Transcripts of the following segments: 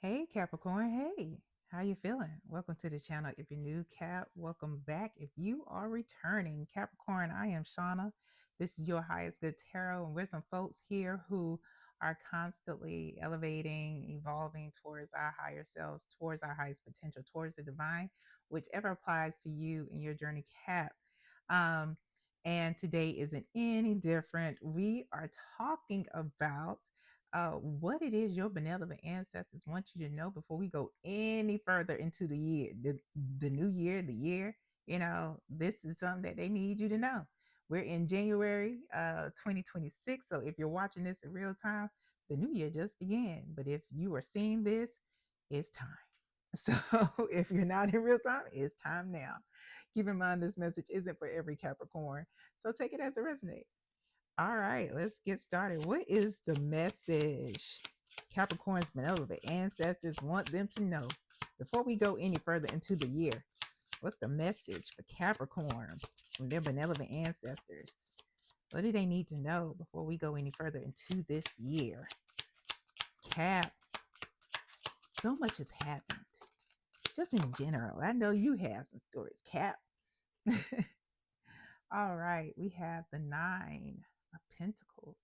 Hey Capricorn, hey, how you feeling? Welcome to the channel. If you're new, Cap, welcome back. If you are returning, Capricorn, I am Shauna. This is your highest good tarot, and we're some folks here who are constantly elevating, evolving towards our higher selves, towards our highest potential, towards the divine, whichever applies to you in your journey, Cap. Um, and today isn't any different. We are talking about what it is your benevolent ancestors want you to know before we go any further into the year, the new year, the year. This is something that they need you to know. We're in January 2026. So if you're watching this in real time, the new year just began. But if you are seeing this, it's time. So if you're not in real time, it's time now. Keep in mind this message isn't for every Capricorn. So take it as it resonates. All right, let's get started. What is the message Capricorn's benevolent ancestors want them to know before we go any further into the year? What's the message for Capricorn from their benevolent ancestors? What do they need to know before we go any further into this year? Cap, so much has happened. Just in general, I know you have some stories, Cap. All right, we have the Nine of Pentacles.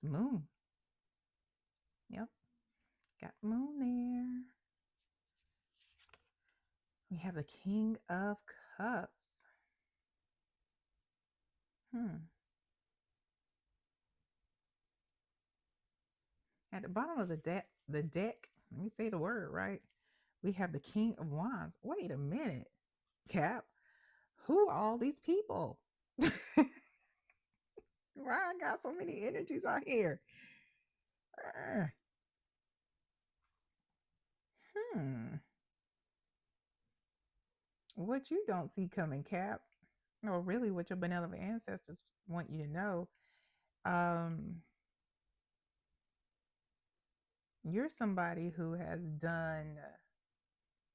Moon. Yep, got moon there. We have the King of Cups. At the bottom of the deck, let me say the word right. We have the King of Wands. Wait a minute, Cap. Who are all these people? Why I got so many energies out here? Uh, hmm. What you don't see coming, Cap, or really what your benevolent ancestors want you to know. You're somebody who has done,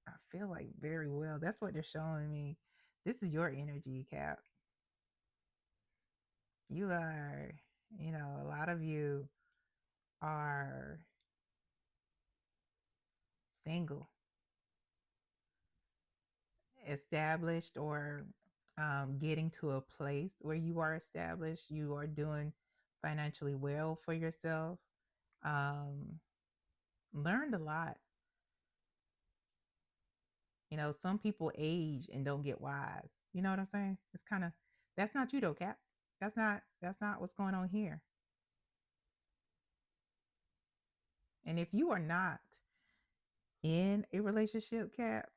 I feel like, very well. That's what they're showing me. This is your energy, Cap. You are, a lot of you are single, established, or getting to a place where you are established. You are doing financially well for yourself. Learned a lot. Some people age and don't get wise. You know what I'm saying? It's kind of, that's not you though, Cap. That's not what's going on here. And if you are not in a relationship, Cap,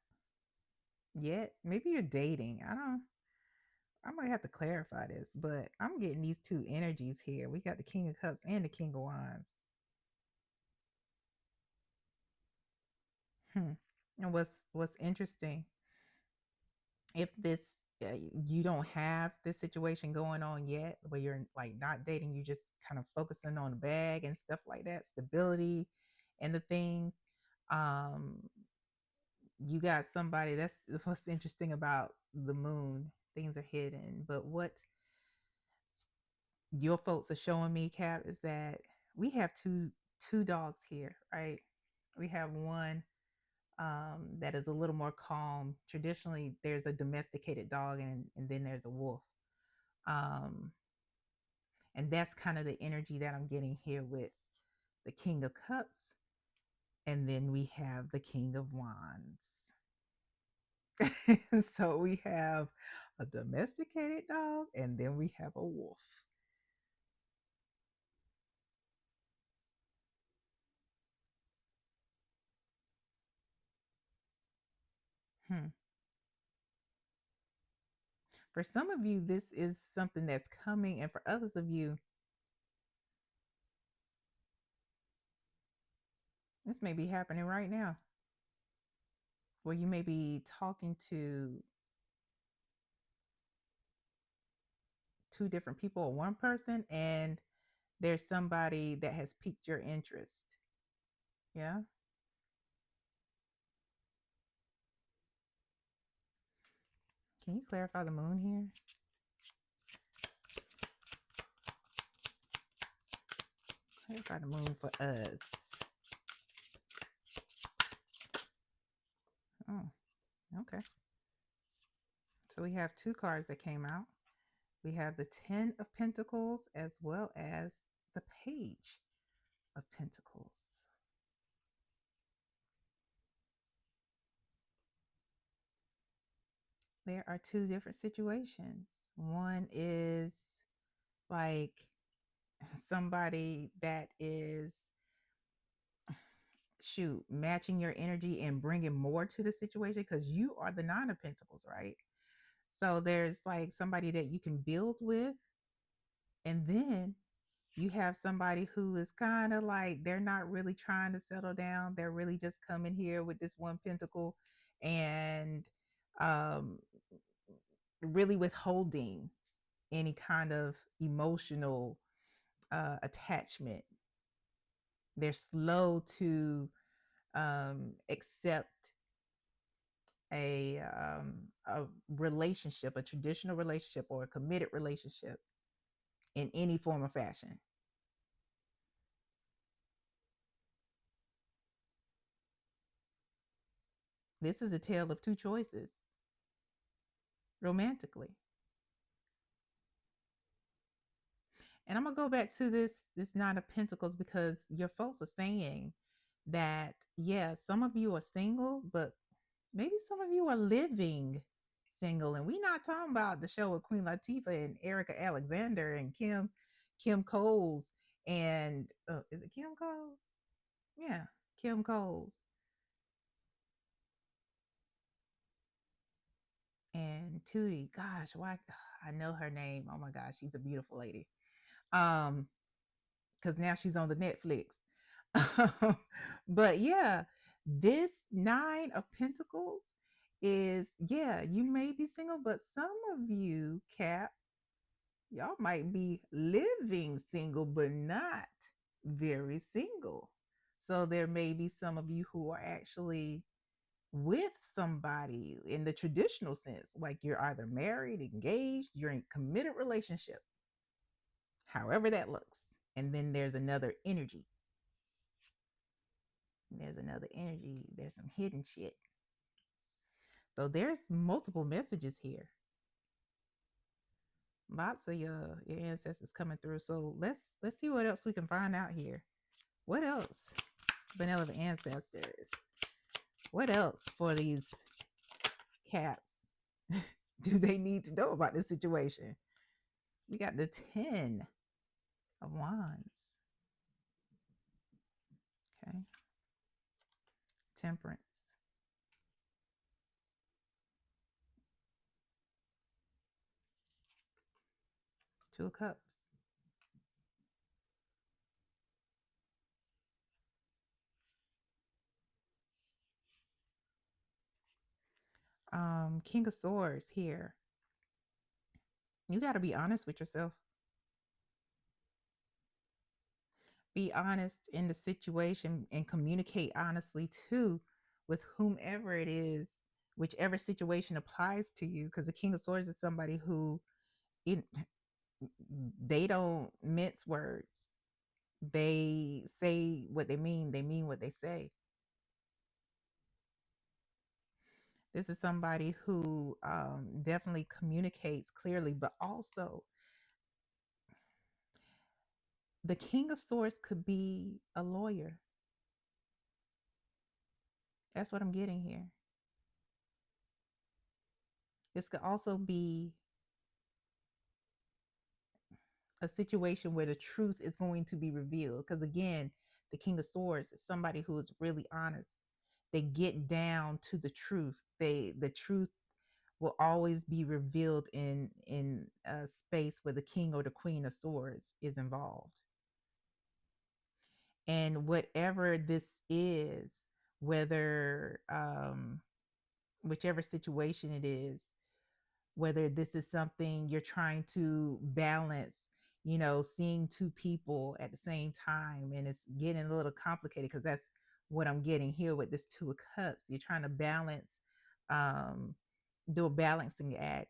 yet, maybe you're dating. I might have to clarify this, but I'm getting these two energies here. We got the King of Cups and the King of Wands. And what's interesting, if this you don't have this situation going on yet, where you're like not dating, you just kind of focusing on the bag and stuff like that, stability and the things. Um, you got somebody. That's what's interesting about the moon. Things are hidden, but what your folks are showing me, Cap, is that we have two dogs here, right? We have one that is a little more calm. Traditionally, there's a domesticated dog, and then there's a wolf. Um, and that's kind of the energy that I'm getting here with the King of Cups. And then we have the King of Wands. So we have a domesticated dog, and then we have a wolf. Hmm. For some of you, this is something that's coming, and for others of you, this may be happening right now, where you may be talking to two different people or one person, and there's somebody that has piqued your interest. Yeah. Can you clarify the moon here? Let's try the moon for us. Oh, okay. So we have two cards that came out. We have the Ten of Pentacles as well as the Page of Pentacles. There are two different situations. One is like somebody that is, shoot, matching your energy and bringing more to the situation because you are the Nine of Pentacles, right? So there's like somebody that you can build with, and then you have somebody who is kind of like they're not really trying to settle down. They're really just coming here with this one pentacle and um, really withholding any kind of emotional attachment. They're slow to accept a relationship, a traditional relationship, or a committed relationship in any form or fashion. This is a tale of two choices romantically. And I'm gonna go back to this Nine of Pentacles because your folks are saying that yeah, some of you are single, but maybe some of you are living single. And we're not talking about the show with Queen Latifah and Erica Alexander and Kim Coles and is it Kim Coles? Yeah, Kim Coles and Tootie. Gosh, why I know her name. Oh my gosh, she's a beautiful lady. Um, because now she's on the Netflix. But yeah, this Nine of Pentacles is, yeah, you may be single, but some of you, Cap, y'all might be living single, but not very single. So there may be some of you who are actually with somebody in the traditional sense, like you're either married, engaged, you're in a committed relationship, however that looks. And then there's another energy. There's another energy. There's some hidden shit. So there's multiple messages here. Lots of your ancestors coming through. So let's see what else we can find out here. What else? Benevolent ancestors. What else for these caps do they need to know about this situation? We got the 10 of Wands. Okay. Temperance. Two of Cups. King of Swords here. You got to be honest with yourself. Be honest in the situation and communicate honestly too with whomever it is, whichever situation applies to you. Because the King of Swords is somebody who it, they don't mince words. They say what they mean what they say. This is somebody who definitely communicates clearly, but also the King of Swords could be a lawyer. That's what I'm getting here. This could also be a situation where the truth is going to be revealed. Because again, the King of Swords is somebody who is really honest. They get down to the truth. The truth will always be revealed in a space where the King or the Queen of Swords is involved. And whatever this is, whether whichever situation it is, whether this is something you're trying to balance, seeing two people at the same time, and it's getting a little complicated because that's what I'm getting here with this Two of Cups. You're trying to balance, um, do a balancing act,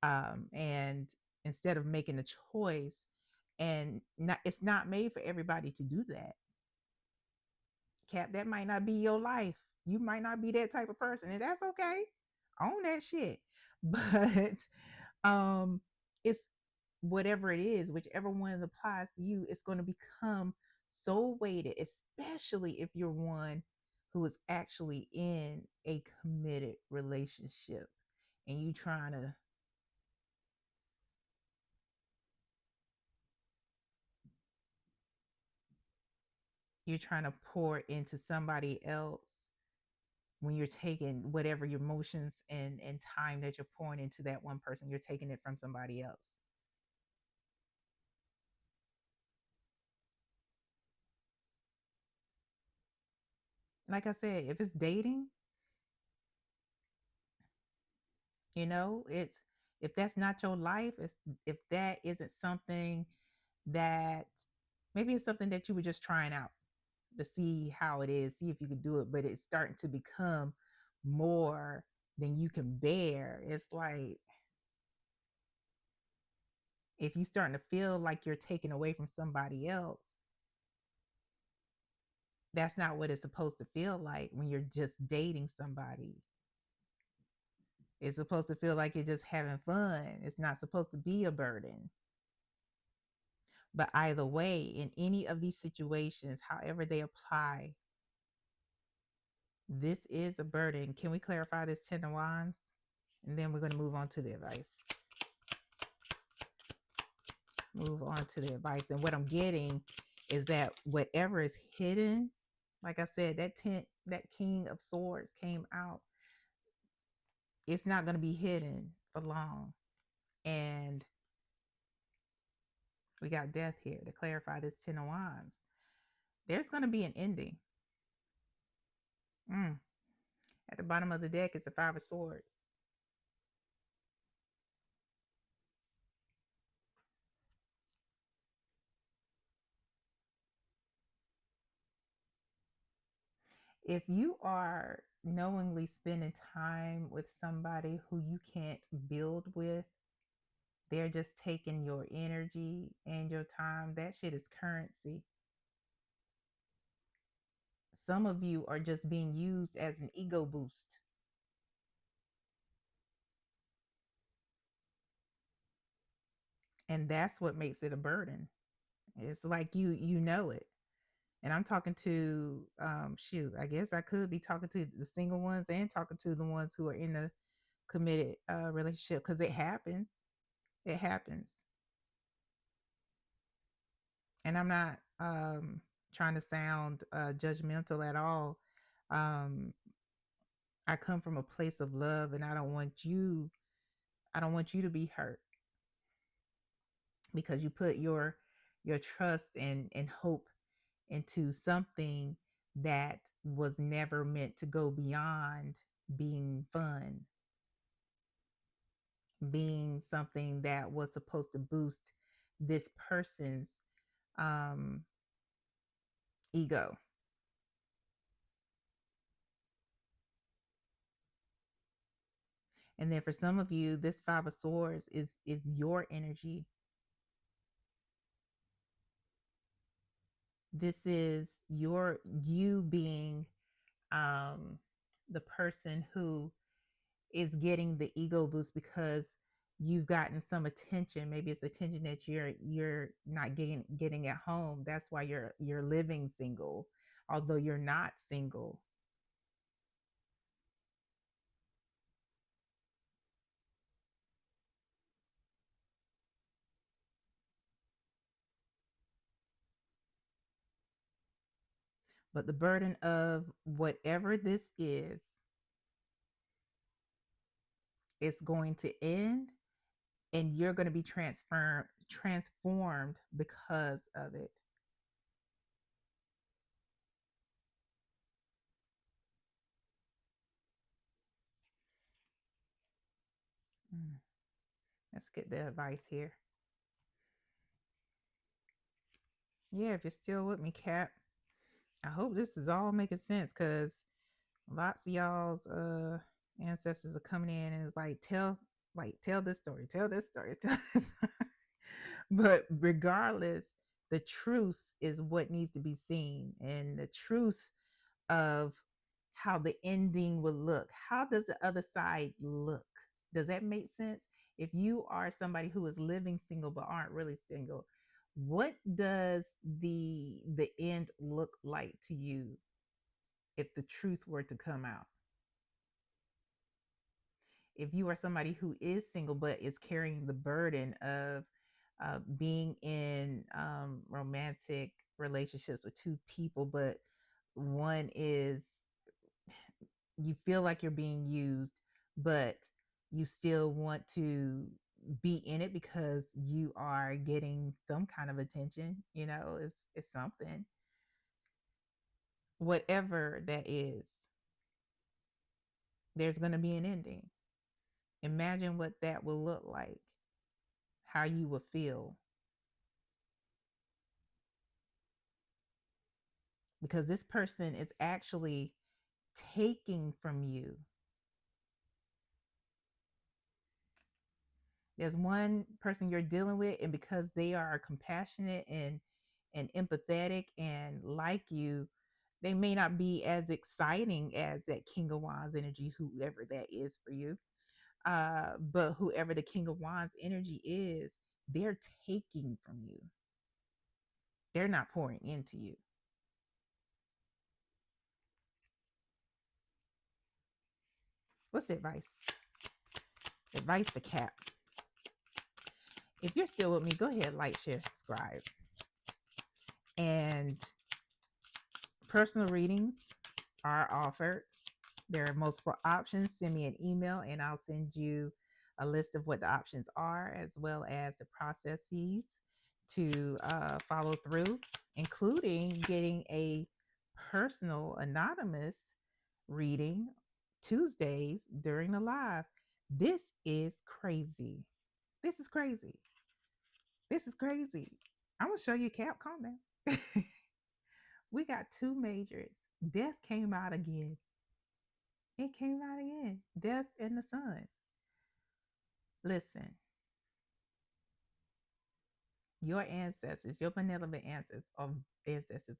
and instead of making a choice, And it's not made for everybody to do that. Cap, that might not be your life. You might not be that type of person, and that's okay. Own that shit. But um it's whatever it is, whichever one applies to you, it's going to become so weighted, especially if you're one who is actually in a committed relationship and you're trying to pour into somebody else when you're taking whatever your emotions and time that you're pouring into that one person, you're taking it from somebody else. Like I said, if it's dating, it's if that's not your life, if that isn't something that maybe it's something that you were just trying out to see how it is, see if you could do it, but it's starting to become more than you can bear. It's like if you're starting to feel like you're taken away from somebody else, that's not what it's supposed to feel like when you're just dating somebody. It's supposed to feel like you're just having fun. It's not supposed to be a burden. But either way, in any of these situations, however they apply, this is a burden. Can we clarify this 10 of wands? And then we're going to move on to the advice. Move on to the advice. And what I'm getting is that whatever is hidden, like I said, that king of swords came out. It's not going to be hidden for long. And we got death here to clarify this 10 of wands. There's going to be an ending. At the bottom of the deck is the 5 of swords. If you are knowingly spending time with somebody who you can't build with, they're just taking your energy and your time. That shit is currency. Some of you are just being used as an ego boost. And that's what makes it a burden. It's like you know it. And I'm talking to shoot, I guess I could be talking to the single ones and talking to the ones who are in a committed relationship, because it happens. It happens. And I'm not trying to sound judgmental at all. Um, I come from a place of love, and I don't want you to be hurt because you put your trust and hope into something that was never meant to go beyond being fun, being something that was supposed to boost this person's um ego. And then for some of you, this 5 of swords is your energy. This is you being um the person who is getting the ego boost because you've gotten some attention. Maybe it's attention that you're not getting at home. That's why you're living single, although you're not single. But the burden of whatever this is going to end, and you're going to be transformed because of it. Mm. Let's get the advice here. Yeah, if you're still with me, Cap, I hope this is all making sense, because lots of y'all's ancestors are coming in and it's like tell this story, tell this story, tell this story. But regardless, the truth is what needs to be seen, and the truth of how the ending will look. How does the other side look? Does that make sense? If you are somebody who is living single but aren't really single, what does the end look like to you if the truth were to come out? If you are somebody who is single but is carrying the burden of being in romantic relationships with two people, but one is, you feel like you're being used, but you still want to be in it because you are getting some kind of attention, it's something. Whatever that is, there's going to be an ending. Imagine what that will look like, how you will feel, because this person is actually taking from you. There's one person you're dealing with, and because they are compassionate and empathetic and like you, they may not be as exciting as that King of Wands energy, whoever that is for you. But whoever the King of Wands energy is, they're taking from you. They're not pouring into you. What's the advice? Advice for Cap. If you're still with me, go ahead, like, share, subscribe. And personal readings are offered. There are multiple options. Send me an email and I'll send you a list of what the options are, as well as the processes to follow through, including getting a personal anonymous reading Tuesdays during the live. This is crazy. This is crazy. This is crazy. I'm going to show you, Cap. Calm down. We got two majors. Death came out again. It came out again. Death and the sun. Listen, your ancestors, your benevolent ancestors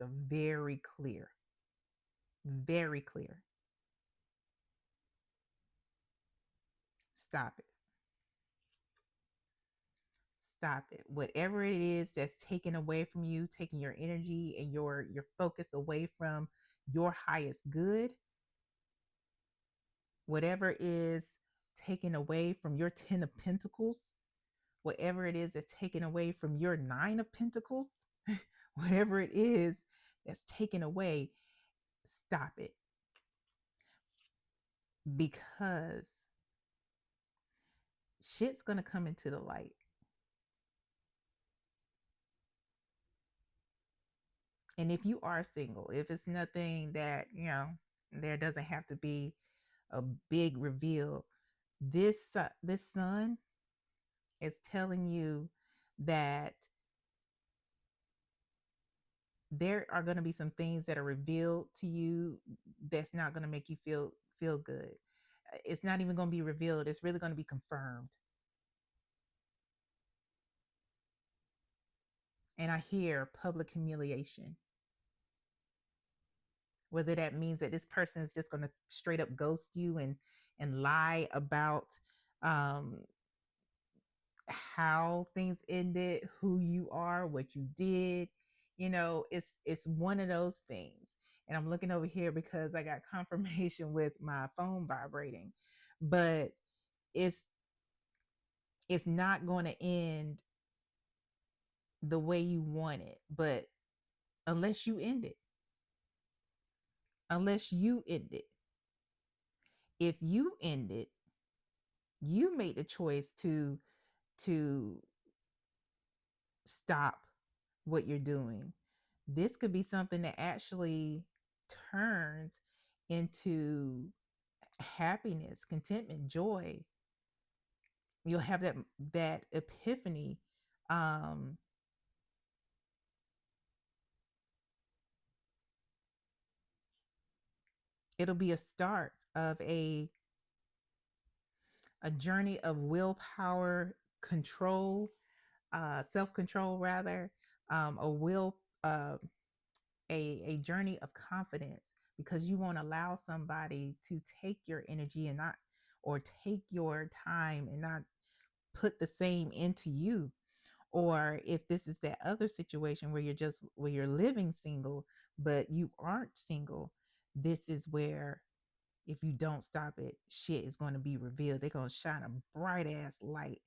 are very clear. Very clear. Stop it. Stop it. Whatever it is that's taken away from you, taking your energy and your focus away from your highest good, whatever is taken away from your 10 of Pentacles, whatever it is that's taken away from your 9 of Pentacles, whatever it is that's taken away, stop it. Because shit's going to come into the light. And if you are single, if it's nothing that, there doesn't have to be a big reveal, this sun is telling you that there are going to be some things that are revealed to you that's not going to make you feel good. It's not even going to be revealed. It's really going to be confirmed. And I hear public humiliation. Whether that means that this person is just going to straight up ghost you and lie about um, how things ended, who you are, what you did. It's one of those things. And I'm looking over here because I got confirmation with my phone vibrating. But it's not going to end the way you want it. But unless you end it, unless you end it. If you end it, you made the choice to stop what you're doing. This could be something that actually turns into happiness, contentment, joy. You'll have that epiphany. It'll be a start of a journey of willpower, control, self-control rather, a will, a journey of confidence, because you won't allow somebody to take your energy and not, or take your time and not put the same into you. Or if this is that other situation where you're living single but you aren't single, this is where, if you don't stop it, shit is going to be revealed. They're going to shine a bright ass light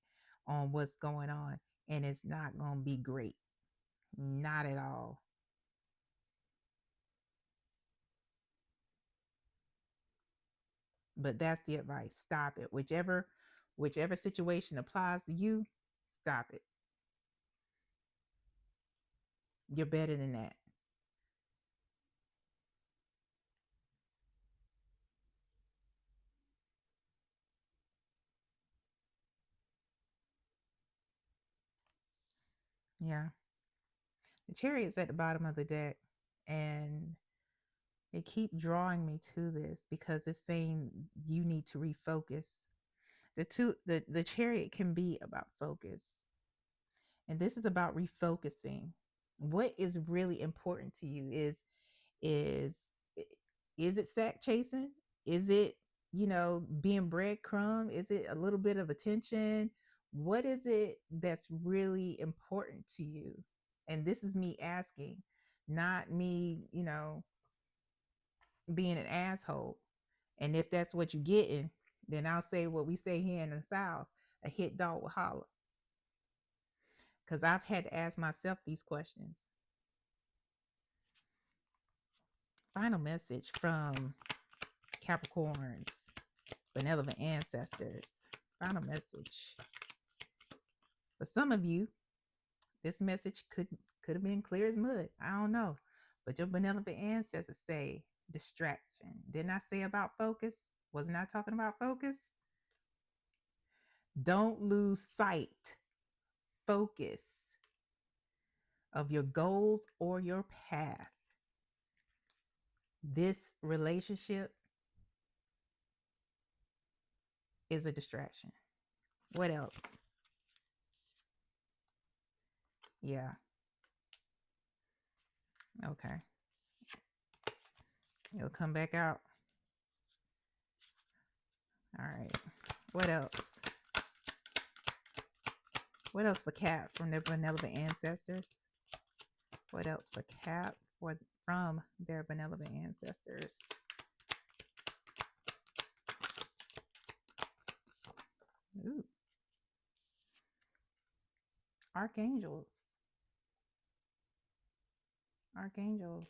on what's going on, and it's not going to be great. Not at all. But that's the advice. Stop it. Whichever situation applies to you, stop it. You're better than that. Yeah. The chariot's at the bottom of the deck, and they keep drawing me to this because it's saying you need to refocus. The chariot can be about focus, and this is about refocusing. What is really important to you is is it sack chasing? Is it, being breadcrumb? Is it a little bit of attention? What is it that's really important to you? And this is me asking, not me, being an asshole. And if that's what you're getting, then I'll say what we say here in the South: a hit dog will holler. Because I've had to ask myself these questions. Final message from Capricorn's benevolent ancestors. Final message. For some of you, this message could have been clear as mud. I don't know. But your benevolent ancestors say distraction. Didn't I say about focus? Wasn't I talking about focus? Don't lose sight, focus of your goals or your path. This relationship is a distraction. What else? Yeah. Okay. It'll come back out. All right. What else? What else for Cap from their benevolent ancestors? What else for Cap from their benevolent ancestors? Ooh. Archangels. Archangels.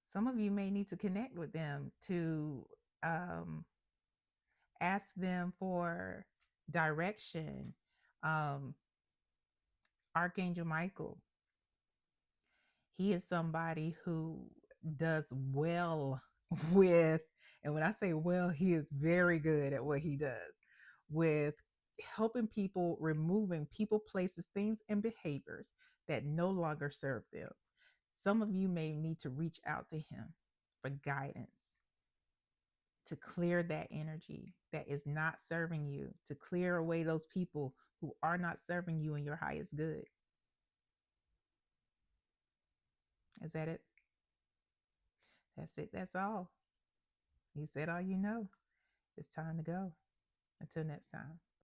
Some of you may need to connect with them to ask them for direction. Archangel Michael, he is somebody who does well with, and when I say well, he is very good at what he does with helping people, removing people, places, things, and behaviors that no longer serve them. Some of you may need to reach out to him for guidance, to clear that energy that is not serving you, to clear away those people who are not serving you in your highest good. Is that it? That's it. That's all. You said all you know. It's time to go. Until next time.